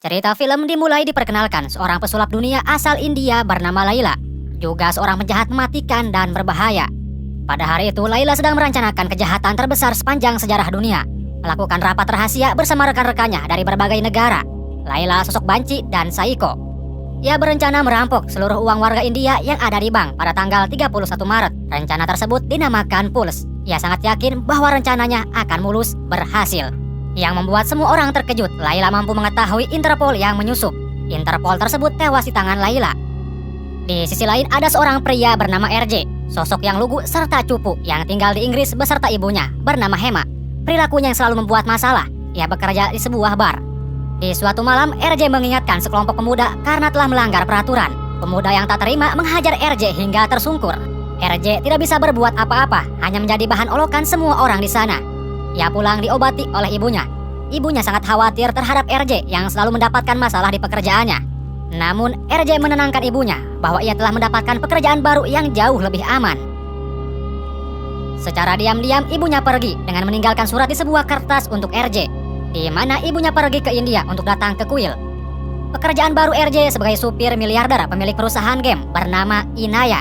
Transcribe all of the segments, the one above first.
Cerita film dimulai diperkenalkan seorang pesulap dunia asal India bernama Laila, juga seorang penjahat mematikan dan berbahaya. Pada hari itu, Laila sedang merencanakan kejahatan terbesar sepanjang sejarah dunia, melakukan rapat rahasia bersama rekan-rekannya dari berbagai negara. Laila sosok banci dan psycho. Ia berencana merampok seluruh uang warga India yang ada di bank pada tanggal 31 Maret. Rencana tersebut dinamakan Pulse. Ia sangat yakin bahwa rencananya akan mulus berhasil. Yang membuat semua orang terkejut, Laila mampu mengetahui Interpol yang menyusup. Interpol tersebut tewas di tangan Laila. Di sisi lain ada seorang pria bernama RJ, sosok yang lugu serta cupu yang tinggal di Inggris beserta ibunya bernama Hema. Perilakunya yang selalu membuat masalah. Ia bekerja di sebuah bar. Di suatu malam, RJ mengingatkan sekelompok pemuda karena telah melanggar peraturan. Pemuda yang tak terima menghajar RJ hingga tersungkur. RJ tidak bisa berbuat apa-apa, hanya menjadi bahan olokan semua orang di sana. Ia pulang diobati oleh ibunya. Ibunya sangat khawatir terhadap RJ yang selalu mendapatkan masalah di pekerjaannya. Namun, RJ menenangkan ibunya bahwa ia telah mendapatkan pekerjaan baru yang jauh lebih aman. Secara diam-diam, ibunya pergi dengan meninggalkan surat di sebuah kertas untuk RJ, di mana ibunya pergi ke India untuk datang ke kuil. Pekerjaan baru RJ sebagai supir miliarder pemilik perusahaan game bernama Inaya.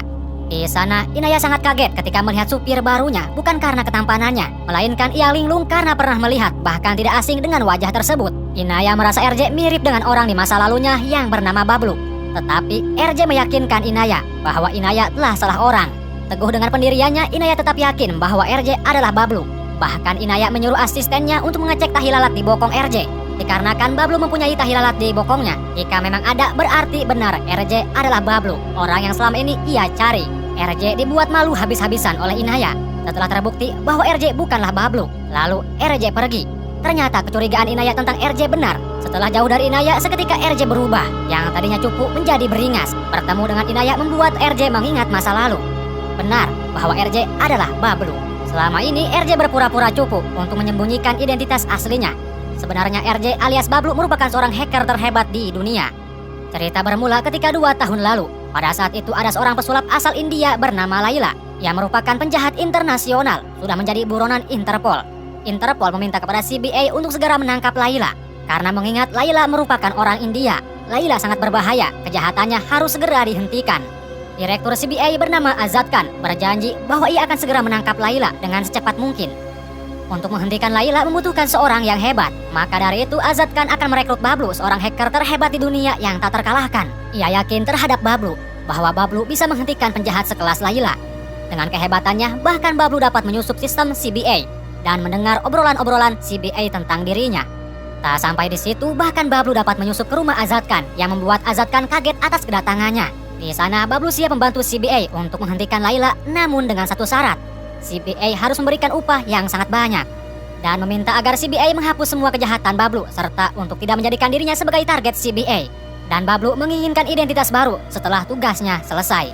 Di sana, Inaya sangat kaget ketika melihat supir barunya, bukan karena ketampanannya, melainkan ia linglung karena pernah melihat, bahkan tidak asing dengan wajah tersebut. Inaya merasa RJ mirip dengan orang di masa lalunya yang bernama Bablu. Tetapi RJ meyakinkan Inaya bahwa Inaya telah salah orang. Teguh dengan pendiriannya, Inaya tetap yakin bahwa RJ adalah Bablu. Bahkan Inaya menyuruh asistennya untuk mengecek tahi lalat di bokong RJ. Dikarenakan Bablu mempunyai tahi lalat di bokongnya, jika memang ada berarti benar RJ adalah Bablu, orang yang selama ini ia cari. RJ dibuat malu habis-habisan oleh Inaya setelah terbukti bahwa RJ bukanlah Bablu. Lalu RJ pergi. Ternyata kecurigaan Inaya tentang RJ benar. Setelah jauh dari Inaya, seketika RJ berubah. Yang tadinya cupu menjadi beringas. Bertemu dengan Inaya membuat RJ mengingat masa lalu. Benar bahwa RJ adalah Bablu. Selama ini RJ berpura-pura cupu untuk menyembunyikan identitas aslinya. Sebenarnya RJ alias Bablu merupakan seorang hacker terhebat di dunia. Cerita bermula ketika 2 tahun lalu. Pada saat itu ada seorang pesulap asal India bernama Laila, yang merupakan penjahat internasional, sudah menjadi buronan Interpol. Interpol meminta kepada CBA untuk segera menangkap Laila. Karena mengingat Laila merupakan orang India, Laila sangat berbahaya, kejahatannya harus segera dihentikan. Direktur CBA bernama Azad Khan berjanji bahwa ia akan segera menangkap Laila dengan secepat mungkin. Untuk menghentikan Laila membutuhkan seorang yang hebat. Maka dari itu Azad Khan akan merekrut Bablu, seorang hacker terhebat di dunia yang tak terkalahkan. Ia yakin terhadap Bablu, bahwa Bablu bisa menghentikan penjahat sekelas Laila. Dengan kehebatannya, bahkan Bablu dapat menyusup sistem CBA dan mendengar obrolan-obrolan CBA tentang dirinya. Tak sampai di situ, bahkan Bablu dapat menyusup ke rumah Azad Khan yang membuat Azad Khan kaget atas kedatangannya. Di sana Bablu siap membantu CBA untuk menghentikan Laila, namun dengan satu syarat. CBA harus memberikan upah yang sangat banyak dan meminta agar CBA menghapus semua kejahatan Bablu serta untuk tidak menjadikan dirinya sebagai target CBA. Dan Bablu menginginkan identitas baru setelah tugasnya selesai.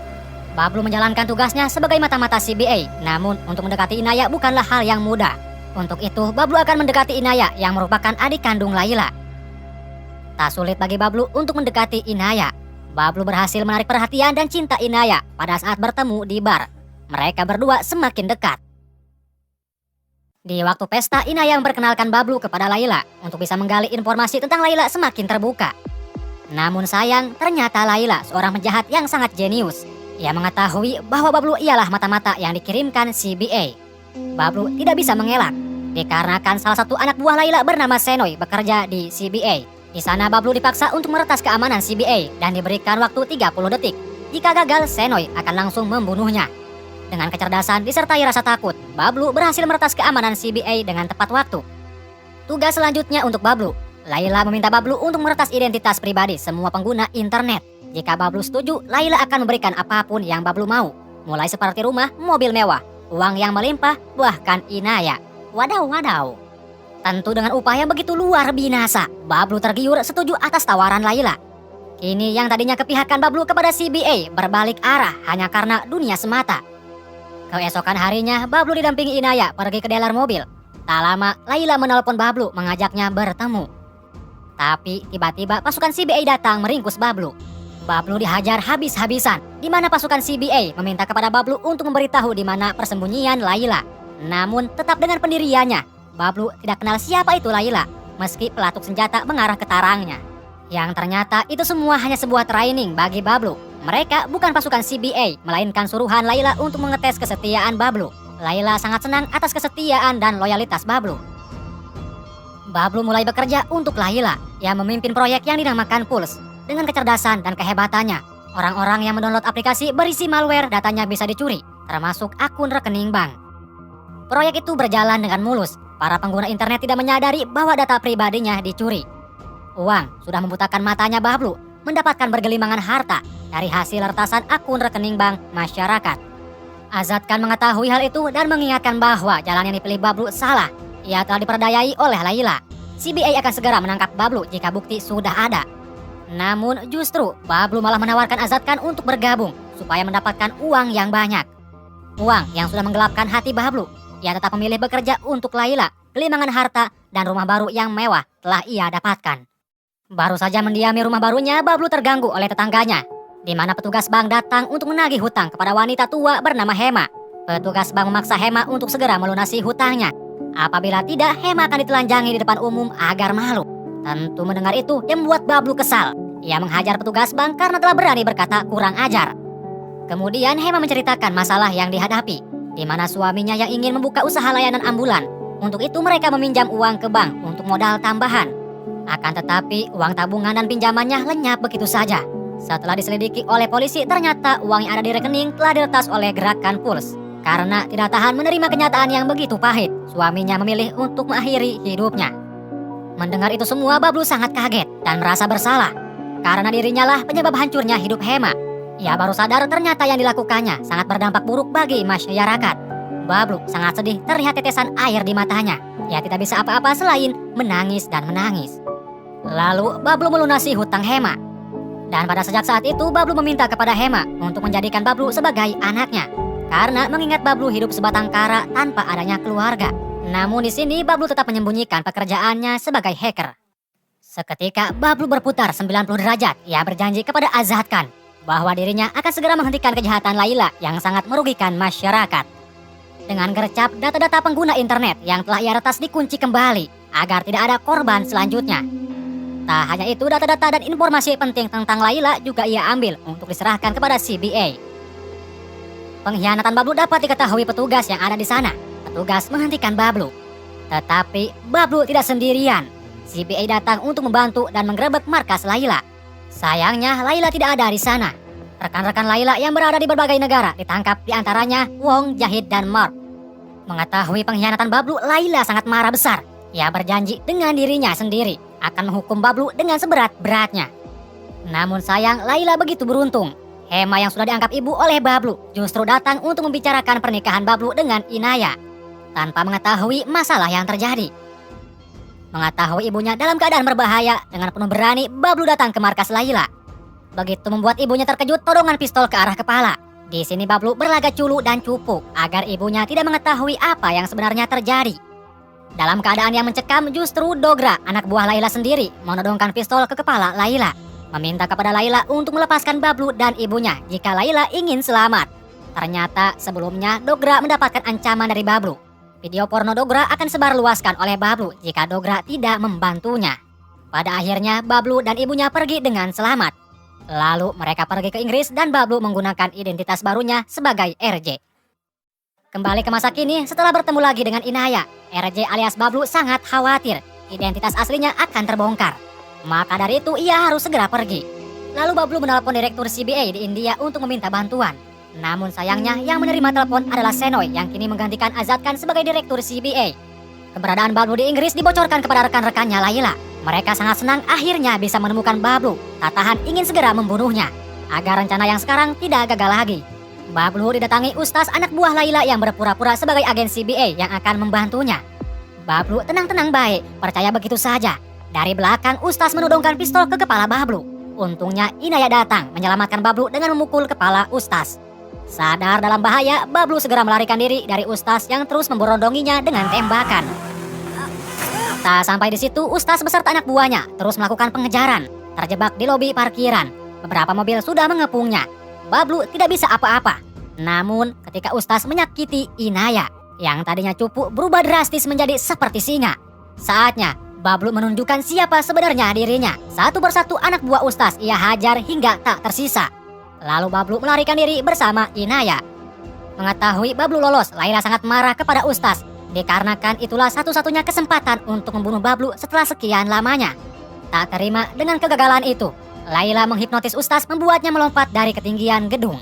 Bablu menjalankan tugasnya sebagai mata-mata CBA, namun untuk mendekati Inaya bukanlah hal yang mudah. Untuk itu Bablu akan mendekati Inaya yang merupakan adik kandung Laila. Tak sulit bagi Bablu untuk mendekati Inaya. Bablu berhasil menarik perhatian dan cinta Inaya pada saat bertemu di bar. Mereka berdua semakin dekat. Di waktu pesta, Inaya memperkenalkan Bablu kepada Laila untuk bisa menggali informasi tentang Laila semakin terbuka. Namun sayang, ternyata Laila seorang penjahat yang sangat jenius. Ia mengetahui bahwa Bablu ialah mata-mata yang dikirimkan CBA. Bablu tidak bisa mengelak, dikarenakan salah satu anak buah Laila bernama Senoy bekerja di CBA. Di sana Bablu dipaksa untuk meretas keamanan CBA dan diberikan waktu 30 detik. Jika gagal, Senoy akan langsung membunuhnya. Dengan kecerdasan disertai rasa takut, Bablu berhasil meretas keamanan CBA dengan tepat waktu. Tugas selanjutnya untuk Bablu. Laila meminta Bablu untuk meretas identitas pribadi semua pengguna internet. Jika Bablu setuju, Laila akan memberikan apapun yang Bablu mau. Mulai seperti rumah, mobil mewah, uang yang melimpah, bahkan Inaya. Wadaw. Tentu dengan upah yang begitu luar binasa, Bablu tergiur setuju atas tawaran Laila. Kini yang tadinya kepihakan Bablu kepada CBA berbalik arah hanya karena dunia semata. Keesokan harinya, Bablu didampingi Inaya pergi ke dealer mobil. Tak lama, Laila menelpon Bablu mengajaknya bertemu. Tapi tiba-tiba pasukan CBA datang meringkus Bablu. Bablu dihajar habis-habisan, di mana pasukan CBA meminta kepada Bablu untuk memberitahu di mana persembunyian Laila. Namun tetap dengan pendiriannya, Bablu tidak kenal siapa itu Laila, meski pelatuk senjata mengarah ke tarangnya. Yang ternyata itu semua hanya sebuah training bagi Bablu. Mereka bukan pasukan CBA, melainkan suruhan Layla untuk mengetes kesetiaan Bablu. Layla sangat senang atas kesetiaan dan loyalitas Bablu. Bablu mulai bekerja untuk Layla. Ia memimpin proyek yang dinamakan Pulse. Dengan kecerdasan dan kehebatannya, orang-orang yang mendownload aplikasi berisi malware datanya bisa dicuri, termasuk akun rekening bank. Proyek itu berjalan dengan mulus. Para pengguna internet tidak menyadari bahwa data pribadinya dicuri. Uang sudah membutakan matanya Bablu mendapatkan bergelimangan harta dari hasil retasan akun rekening bank masyarakat. Azad Khan mengetahui hal itu dan mengingatkan bahwa jalan yang dipilih Bablu salah. Ia telah diperdayai oleh Layla. CBA akan segera menangkap Bablu jika bukti sudah ada. Namun justru Bablu malah menawarkan Azad Khan untuk bergabung supaya mendapatkan uang yang banyak. Uang yang sudah menggelapkan hati Bablu. Ia tetap memilih bekerja untuk Layla. Gelimangan harta dan rumah baru yang mewah telah ia dapatkan. Baru saja mendiami rumah barunya, Bablu terganggu oleh tetangganya, di mana petugas bank datang untuk menagih hutang kepada wanita tua bernama Hema. Petugas bank memaksa Hema untuk segera melunasi hutangnya. Apabila tidak, Hema akan ditelanjangi di depan umum agar malu. Tentu mendengar itu yang membuat Bablu kesal. Ia menghajar petugas bank karena telah berani berkata kurang ajar. Kemudian Hema menceritakan masalah yang dihadapi, di mana suaminya yang ingin membuka usaha layanan ambulan. Untuk itu mereka meminjam uang ke bank untuk modal tambahan. Akan tetapi uang tabungan dan pinjamannya lenyap begitu saja. Setelah diselidiki oleh polisi, ternyata uang yang ada di rekening telah diretas oleh gerakan Pulse. Karena tidak tahan menerima kenyataan yang begitu pahit, suaminya memilih untuk mengakhiri hidupnya. Mendengar itu semua, Bablu sangat kaget dan merasa bersalah. Karena dirinya lah penyebab hancurnya hidup Hema. Ia baru sadar ternyata yang dilakukannya sangat berdampak buruk bagi masyarakat. Bablu sangat sedih, terlihat tetesan air di matanya. Ia tidak bisa apa-apa selain menangis dan menangis. Lalu Bablu melunasi hutang Hema. Dan pada sejak saat itu Bablu meminta kepada Hema untuk menjadikan Bablu sebagai anaknya. Karena mengingat Bablu hidup sebatang kara tanpa adanya keluarga. Namun di sini Bablu tetap menyembunyikan pekerjaannya sebagai hacker. Seketika Bablu berputar 90 derajat. Ia berjanji kepada Azad Khan bahwa dirinya akan segera menghentikan kejahatan Layla yang sangat merugikan masyarakat. Dengan gercep, data-data pengguna internet yang telah ia retas dikunci kembali agar tidak ada korban selanjutnya. Tak hanya itu, data-data dan informasi penting tentang Layla juga ia ambil untuk diserahkan kepada CBA. Pengkhianatan Bablu dapat diketahui petugas yang ada di sana. Petugas menghentikan Bablu. Tetapi Bablu tidak sendirian. CBA datang untuk membantu dan menggerebek markas Layla. Sayangnya Layla tidak ada di sana. Rekan-rekan Layla yang berada di berbagai negara ditangkap, di antaranya Wong, Jahid, dan Mark. Mengetahui pengkhianatan Bablu, Layla sangat marah besar. Ia berjanji dengan dirinya sendiri akan menghukum Bablu dengan seberat-beratnya. Namun sayang, Layla begitu beruntung. Hema yang sudah dianggap ibu oleh Bablu justru datang untuk membicarakan pernikahan Bablu dengan Inaya tanpa mengetahui masalah yang terjadi. Mengetahui ibunya dalam keadaan berbahaya, dengan penuh berani Bablu datang ke markas Layla. Begitu membuat ibunya terkejut, todongan pistol ke arah kepala. Di sini Bablu berlagak culu dan cupu agar ibunya tidak mengetahui apa yang sebenarnya terjadi. Dalam keadaan yang mencekam, justru Dogra, anak buah Layla sendiri, menodongkan pistol ke kepala Layla, meminta kepada Layla untuk melepaskan Bablu dan ibunya jika Layla ingin selamat. Ternyata sebelumnya Dogra mendapatkan ancaman dari Bablu. Video porno Dogra akan sebarluaskan oleh Bablu jika Dogra tidak membantunya. Pada akhirnya Bablu dan ibunya pergi dengan selamat. Lalu mereka pergi ke Inggris dan Bablu menggunakan identitas barunya sebagai RJ. Kembali ke masa kini, setelah bertemu lagi dengan Inaya, RJ alias Bablu sangat khawatir identitas aslinya akan terbongkar. Maka dari itu ia harus segera pergi. Lalu Bablu menelpon direktur CBA di India untuk meminta bantuan. Namun sayangnya yang menerima telepon adalah Senoy yang kini menggantikan Azad Khan sebagai direktur CBA. Keberadaan Bablu di Inggris dibocorkan kepada rekan-rekannya Layla. Mereka sangat senang akhirnya bisa menemukan Bablu. Tak tahan ingin segera membunuhnya agar rencana yang sekarang tidak gagal lagi. Bablu didatangi Ustaz, anak buah Layla yang berpura-pura sebagai agen CBA yang akan membantunya. Bablu tenang-tenang baik, percaya begitu saja. Dari belakang Ustaz menodongkan pistol ke kepala Bablu. Untungnya Inaya datang menyelamatkan Bablu dengan memukul kepala Ustaz. Sadar dalam bahaya, Bablu segera melarikan diri dari Ustaz yang terus memborondonginya dengan tembakan. Tak sampai di situ, Ustaz beserta anak buahnya terus melakukan pengejaran, terjebak di lobi parkiran. Beberapa mobil sudah mengepungnya. Bablu tidak bisa apa-apa. Namun ketika Ustaz menyakiti Inaya yang tadinya cupu berubah drastis menjadi seperti singa. Saatnya Bablu menunjukkan siapa sebenarnya dirinya. Satu persatu anak buah Ustaz ia hajar hingga tak tersisa. Lalu Bablu melarikan diri bersama Inaya. Mengetahui Bablu lolos, Laila sangat marah kepada Ustaz. Dikarenakan itulah satu-satunya kesempatan untuk membunuh Bablu setelah sekian lamanya. Tak terima dengan kegagalan itu, Laila menghipnotis Ustaz membuatnya melompat dari ketinggian gedung.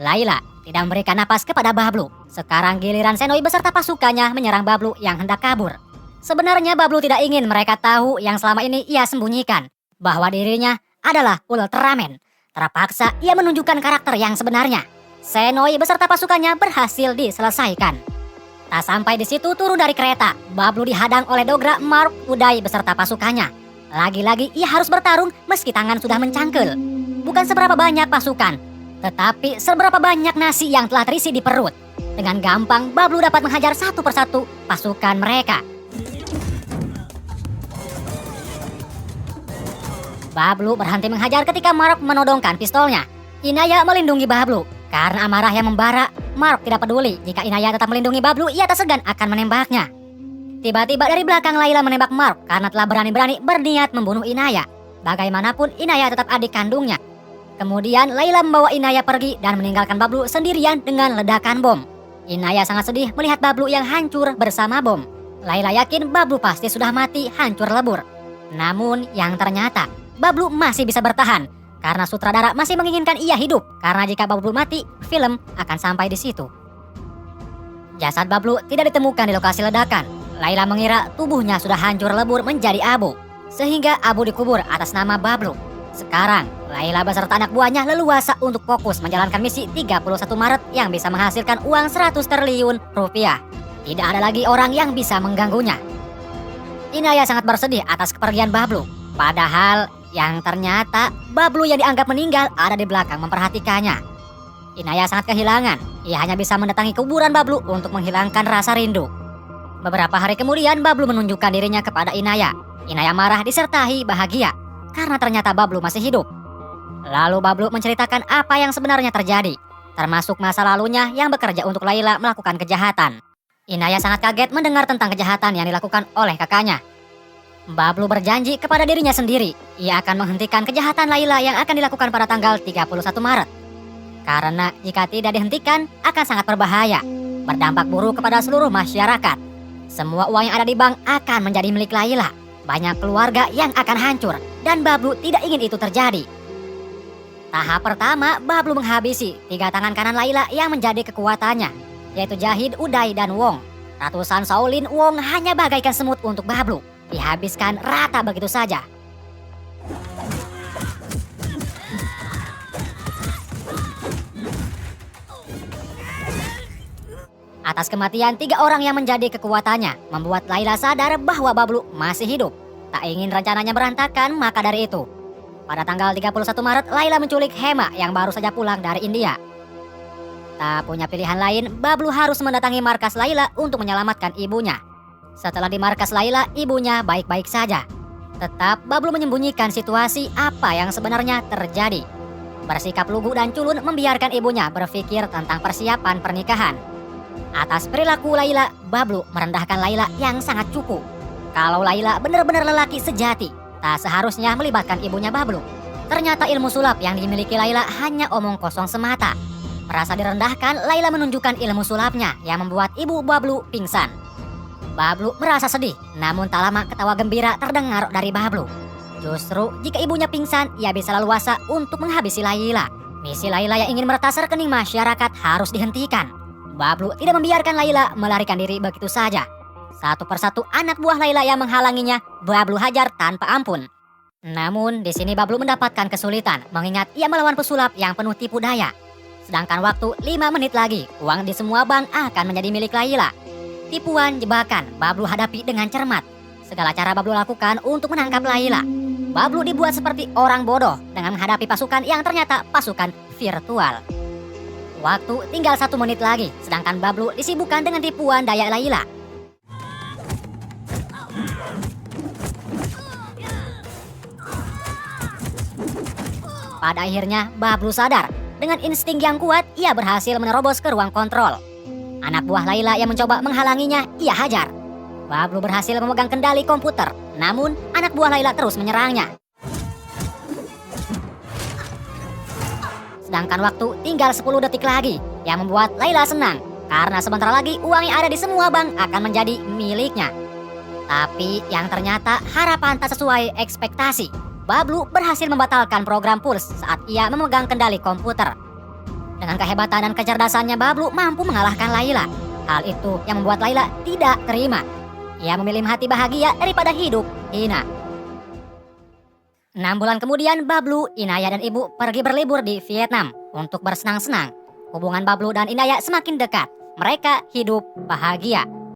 Laila tidak memberikan napas kepada Bablu. Sekarang giliran Senoi beserta pasukannya menyerang Bablu yang hendak kabur. Sebenarnya Bablu tidak ingin mereka tahu yang selama ini ia sembunyikan, bahwa dirinya adalah Ultraman. Terpaksa ia menunjukkan karakter yang sebenarnya. Senoi beserta pasukannya berhasil diselesaikan. Tak sampai di situ turun dari kereta, Bablu dihadang oleh Dogra Mark Uday beserta pasukannya. Lagi-lagi ia harus bertarung meski tangan sudah mencangkel. Bukan seberapa banyak pasukan, tetapi seberapa banyak nasi yang telah terisi di perut. Dengan gampang Bablu dapat menghajar satu persatu pasukan mereka. Bablu berhenti menghajar ketika Mark menodongkan pistolnya. Inaya melindungi Bablu. Karena amarah yang membara, Mark tidak peduli. Jika Inaya tetap melindungi Bablu, ia tak segan akan menembaknya. Tiba-tiba dari belakang Laila menembak Mark karena telah berani-berani berniat membunuh Inaya. Bagaimanapun Inaya tetap adik kandungnya. Kemudian Laila membawa Inaya pergi dan meninggalkan Bablu sendirian dengan ledakan bom. Inaya sangat sedih melihat Bablu yang hancur bersama bom. Laila yakin Bablu pasti sudah mati hancur lebur. Namun yang ternyata Bablu masih bisa bertahan karena sutradara masih menginginkan ia hidup, karena jika Bablu mati, film akan sampai di situ. Jasad Bablu tidak ditemukan di lokasi ledakan. Laila mengira tubuhnya sudah hancur lebur menjadi abu, sehingga abu dikubur atas nama Bablu. Sekarang, Laila beserta anak buahnya leluasa untuk fokus menjalankan misi 31 Maret yang bisa menghasilkan uang 100 triliun rupiah. Tidak ada lagi orang yang bisa mengganggunya. Inaya sangat bersedih atas kepergian Bablu. Padahal yang ternyata Bablu yang dianggap meninggal ada di belakang memperhatikannya. Inaya sangat kehilangan. Ia hanya bisa mendatangi kuburan Bablu untuk menghilangkan rasa rindu. Beberapa hari kemudian Bablu menunjukkan dirinya kepada Inaya. Inaya marah disertai bahagia karena ternyata Bablu masih hidup. Lalu Bablu menceritakan apa yang sebenarnya terjadi, termasuk masa lalunya yang bekerja untuk Laila melakukan kejahatan. Inaya sangat kaget mendengar tentang kejahatan yang dilakukan oleh kakaknya. Bablu berjanji kepada dirinya sendiri, ia akan menghentikan kejahatan Laila yang akan dilakukan pada tanggal 31 Maret. Karena jika tidak dihentikan akan sangat berbahaya, berdampak buruk kepada seluruh masyarakat. Semua uang yang ada di bank akan menjadi milik Laila. Banyak keluarga yang akan hancur dan Bablu tidak ingin itu terjadi. Tahap pertama, Bablu menghabisi 3 tangan kanan Laila yang menjadi kekuatannya, yaitu Jahid, Uday, dan Wong. Ratusan Shaolin Wong hanya bagaikan semut untuk Bablu. Dihabiskan rata begitu saja. Atas kematian 3 orang yang menjadi kekuatannya, membuat Laila sadar bahwa Bablu masih hidup. Tak ingin rencananya berantakan, maka dari itu, pada tanggal 31 Maret, Laila menculik Hema yang baru saja pulang dari India. Tak punya pilihan lain, Bablu harus mendatangi markas Laila untuk menyelamatkan ibunya. Setelah di markas Laila, ibunya baik-baik saja. Tetap Bablu menyembunyikan situasi apa yang sebenarnya terjadi. Bersikap lugu dan culun membiarkan ibunya berpikir tentang persiapan pernikahan. Atas perilaku Laila, Bablu merendahkan Laila yang sangat cupu. Kalau Laila benar-benar lelaki sejati, tak seharusnya melibatkan ibunya Bablu. Ternyata ilmu sulap yang dimiliki Laila hanya omong kosong semata. Merasa direndahkan, Laila menunjukkan ilmu sulapnya yang membuat ibu Bablu pingsan. Bablu merasa sedih, namun tak lama ketawa gembira terdengar dari Bablu. Justru jika ibunya pingsan, ia bisa leluasa untuk menghabisi Laila. Misi Laila yang ingin meretas rekening masyarakat harus dihentikan. Bablu tidak membiarkan Laila melarikan diri begitu saja. Satu persatu anak buah Laila yang menghalanginya, Bablu hajar tanpa ampun. Namun di sini Bablu mendapatkan kesulitan mengingat ia melawan pesulap yang penuh tipu daya. Sedangkan waktu 5 menit lagi, uang di semua bank akan menjadi milik Laila. Tipuan jebakan Bablu hadapi dengan cermat. Segala cara Bablu lakukan untuk menangkap Laila. Bablu dibuat seperti orang bodoh dengan menghadapi pasukan yang ternyata pasukan virtual. Waktu tinggal 1 menit lagi, sedangkan Bablu disibukkan dengan tipuan daya Laila. Pada akhirnya Bablu sadar. Dengan insting yang kuat, ia berhasil menerobos ke ruang kontrol. Anak buah Laila yang mencoba menghalanginya, ia hajar. Bablu berhasil memegang kendali komputer, namun anak buah Laila terus menyerangnya. Sedangkan waktu tinggal 10 detik lagi, yang membuat Laila senang, karena sebentar lagi uang yang ada di semua bank akan menjadi miliknya. Tapi yang ternyata harapan tak sesuai ekspektasi. Bablu berhasil membatalkan program Pulse saat ia memegang kendali komputer. Dengan kehebatan dan kecerdasannya, Bablu mampu mengalahkan Laila. Hal itu yang membuat Laila tidak terima. Ia memilih mati bahagia daripada hidup hina. 6 bulan kemudian, Bablu, Inaya dan ibu pergi berlibur di Vietnam untuk bersenang-senang. Hubungan Bablu dan Inaya semakin dekat. Mereka hidup bahagia.